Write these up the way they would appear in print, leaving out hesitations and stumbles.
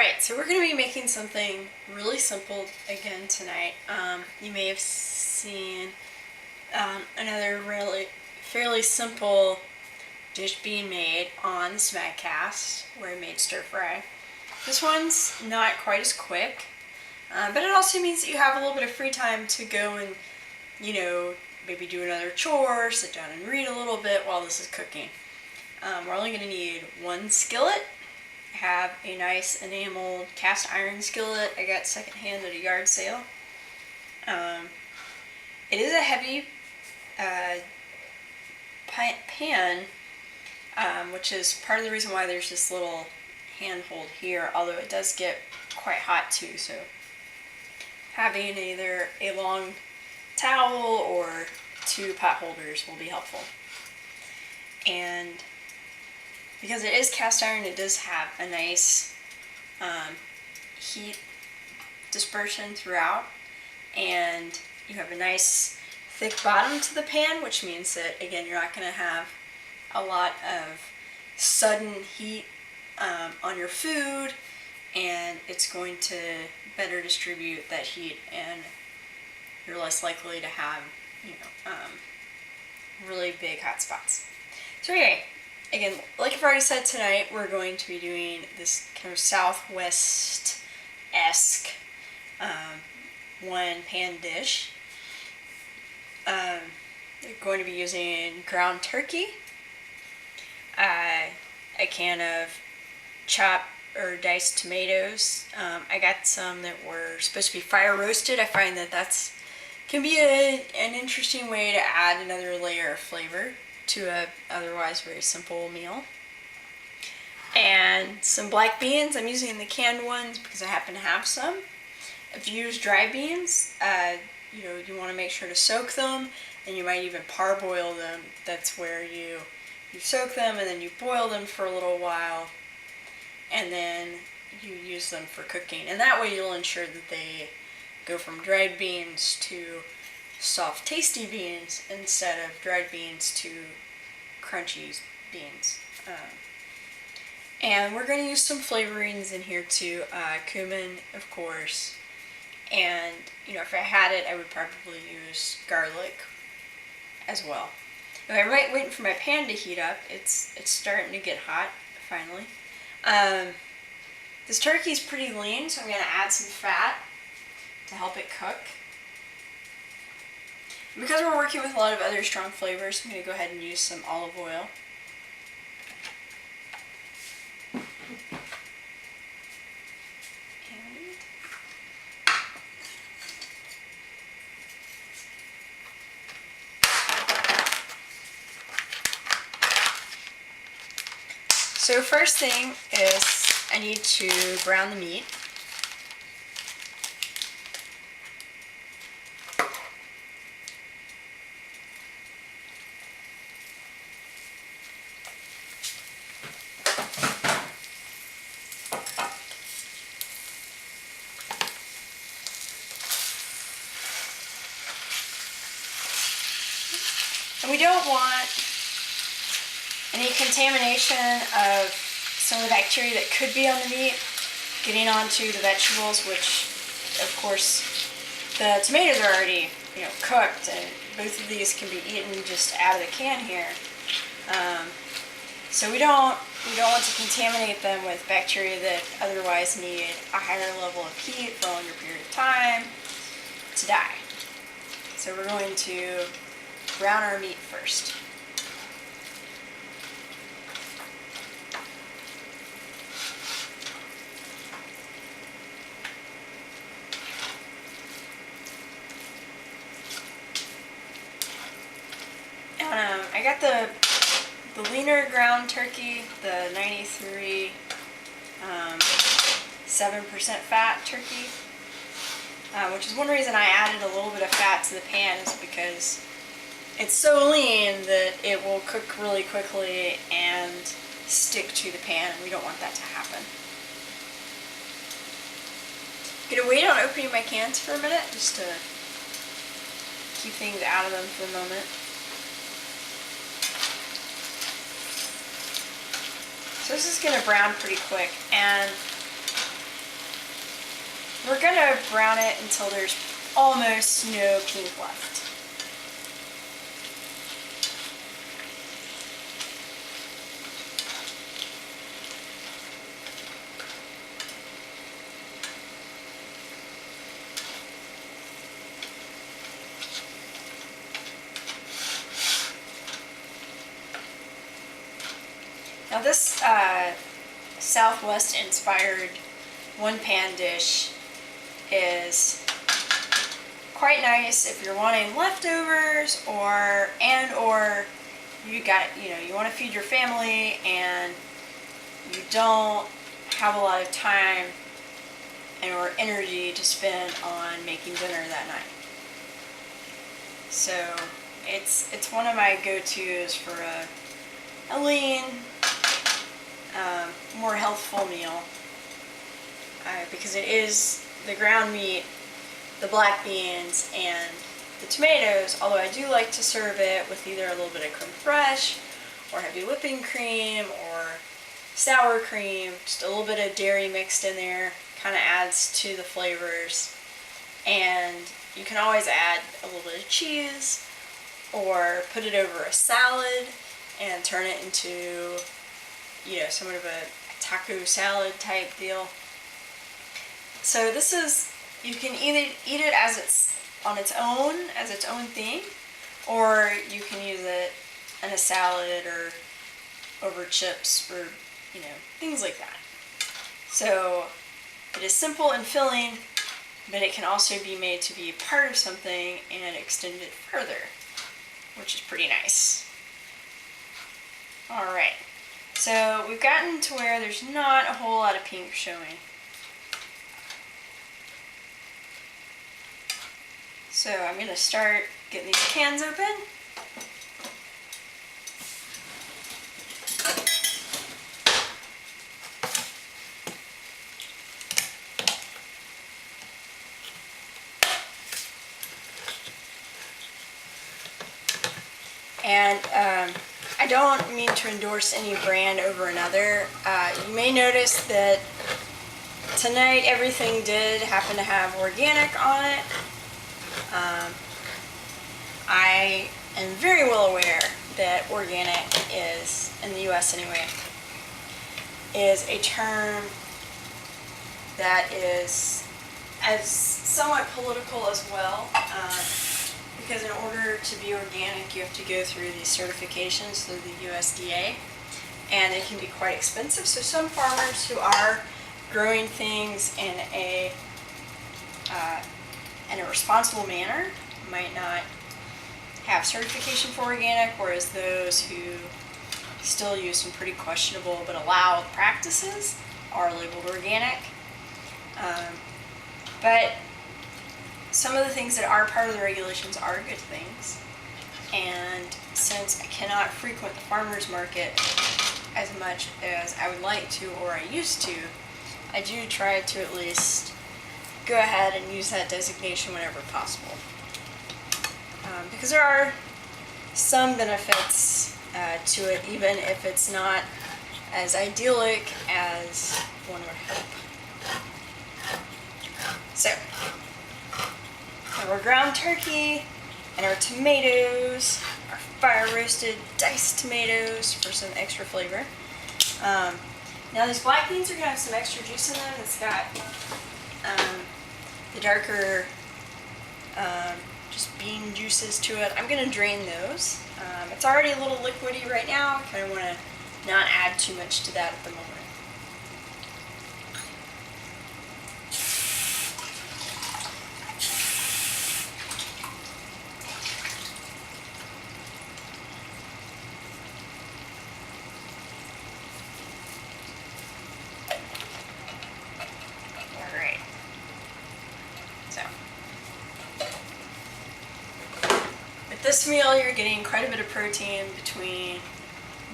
Alright, so we're going to be making something really simple again tonight. You may have seen another really fairly simple dish being made on the Smagcast where I made stir fry. This one's not quite as quick, but it also means that you have a little bit of free time to go and, maybe do another chore, sit down and read a little bit while this is cooking. We're only going to need one skillet. I have a nice enameled cast iron skillet I got secondhand at a yard sale. It is a heavy pan, which is part of the reason why there's this little handhold here, although it does get quite hot too, so having either a long towel or two pot holders will be helpful. And because it is cast iron, it does have a nice heat dispersion throughout, and you have a nice thick bottom to the pan, which means that, again, you're not going to have a lot of sudden heat on your food, and it's going to better distribute that heat, and you're less likely to have, really big hot spots. So anyway, again, like I've already said, tonight we're going to be doing this kind of Southwest-esque one-pan dish. We're going to be using ground turkey, a can of chopped or diced tomatoes. I got some that were supposed to be fire roasted. I find that can be an interesting way to add another layer of flavor to a otherwise very simple meal. And some black beans. I'm using the canned ones because I happen to have some. If you use dry beans, you want to make sure to soak them, and you might even parboil them. That's where you soak them and then you boil them for a little while, and then you use them for cooking. And that way you'll ensure that they go from dried beans to soft, tasty beans instead of dried beans to crunchy beans. And we're going to use some flavorings in here too. Cumin, of course. And, if I had it, I would probably use garlic as well. Okay, I'm waiting for my pan to heat up. It's starting to get hot, finally. This turkey's pretty lean, so I'm going to add some fat to help it cook. Because we're working with a lot of other strong flavors, I'm going to go ahead and use some olive oil. So first thing is I need to brown the meat. And we don't want any contamination of some of the bacteria that could be on the meat getting onto the vegetables, which, of course, the tomatoes are already, cooked, and both of these can be eaten just out of the can here. So we don't want to contaminate them with bacteria that otherwise need a higher level of heat for a longer period of time to die. So we're going to brown our meat first. I got the leaner ground turkey, the 93 7% fat turkey, which is one reason I added a little bit of fat to the pan, is because it's so lean that it will cook really quickly and stick to the pan, and we don't want that to happen. I'm going to wait on opening my cans for a minute, just to keep things out of them for a moment. So this is going to brown pretty quick, and We're gonna brown it until there's almost no pink left. Now this Southwest inspired one pan dish is quite nice if you're wanting leftovers or you want to feed your family and you don't have a lot of time or energy to spend on making dinner that night. So it's one of my go-tos for a lean, more healthful meal, because it is the ground meat, the black beans, and the tomatoes, although I do like to serve it with either a little bit of creme fraiche or heavy whipping cream or sour cream, just a little bit of dairy mixed in there, kind of adds to the flavors. And you can always add a little bit of cheese or put it over a salad and turn it into, somewhat of a taco salad type deal. So this is, you can either eat it as it's on its own, as its own thing, or you can use it in a salad or over chips or, things like that. So it is simple and filling, but it can also be made to be part of something and extend it further, which is pretty nice. Alright, so we've gotten to where there's not a whole lot of pink showing. So I'm going to start getting these cans open. And I don't mean to endorse any brand over another. You may notice that tonight everything did happen to have organic on it. I am very well aware that organic is, in the US anyway, is a term that is as somewhat political as well. Because in order to be organic, you have to go through these certifications through the USDA, and they can be quite expensive. So some farmers who are growing things in a responsible manner might not have certification for organic, whereas those who still use some pretty questionable but allowed practices are labeled organic. But some of the things that are part of the regulations are good things, and since I cannot frequent the farmer's market as much as I would like to or I used to, I do try to at least go ahead and use that designation whenever possible. Because there are some benefits to it, even if it's not as idyllic as one would hope. So, our ground turkey and our tomatoes, our fire roasted diced tomatoes for some extra flavor. Now these black beans are going to have some extra juice in them. It's got the darker just bean juices to it. I'm going to drain those. It's already a little liquidy right now. I kind of want to not add too much to that at the moment. This meal, you're getting quite a bit of protein between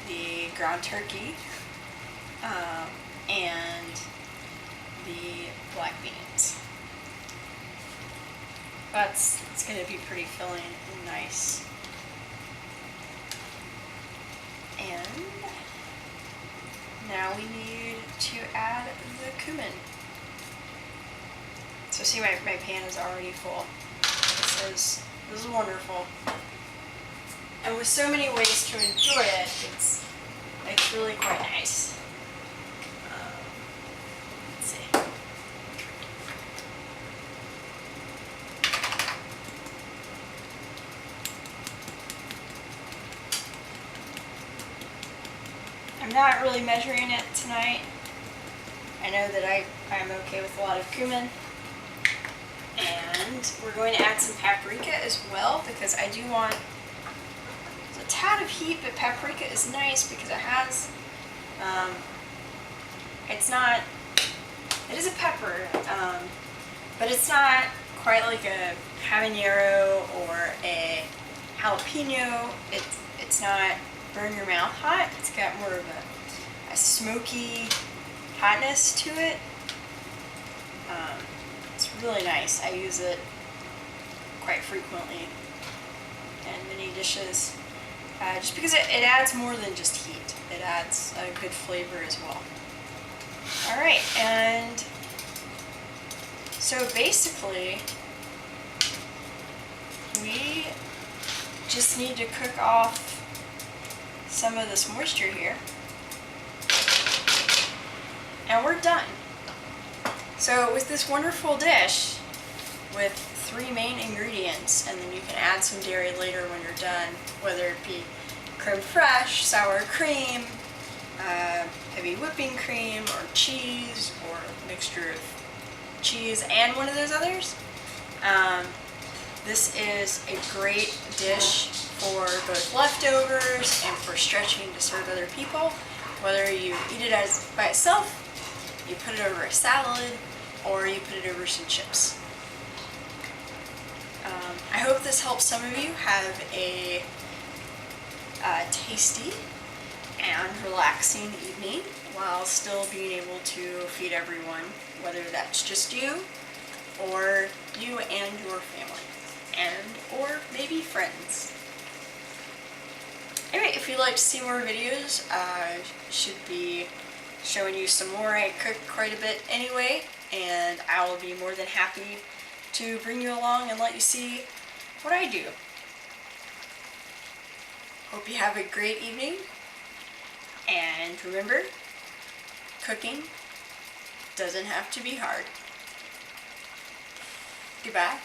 the ground turkey and the black beans. It's going to be pretty filling and nice. And now we need to add the cumin. So see, my pan is already full. This is wonderful. And with so many ways to enjoy it, it's really quite nice. Let's see. I'm not really measuring it tonight. I know that I'm okay with a lot of cumin. And we're going to add some paprika as well, because I do want a tad of heat, but paprika is nice because it has, it is a pepper, but it's not quite like a habanero or a jalapeno. It's not burn your mouth hot. It's got more of a smoky hotness to it. It's really nice. I use it quite frequently in many dishes, just because it adds more than just heat. It adds a good flavor as well. Alright, and so basically we just need to cook off some of this moisture here, and we're done. So with this wonderful dish with 3 main ingredients, and then you can add some dairy later when you're done, whether it be creme fraiche, sour cream, heavy whipping cream, or cheese, or a mixture of cheese and one of those others. This is a great dish for both leftovers and for stretching to serve other people. Whether you eat it by itself, you put it over a salad, or you put it over some chips. I hope this helps some of you have a tasty and relaxing evening while still being able to feed everyone, whether that's just you or you and your family, and or maybe friends. Anyway, if you'd like to see more videos, should be showing you some more. I cook quite a bit anyway, and I will be more than happy to bring you along and let you see what I do. Hope you have a great evening, and remember, cooking doesn't have to be hard. Goodbye.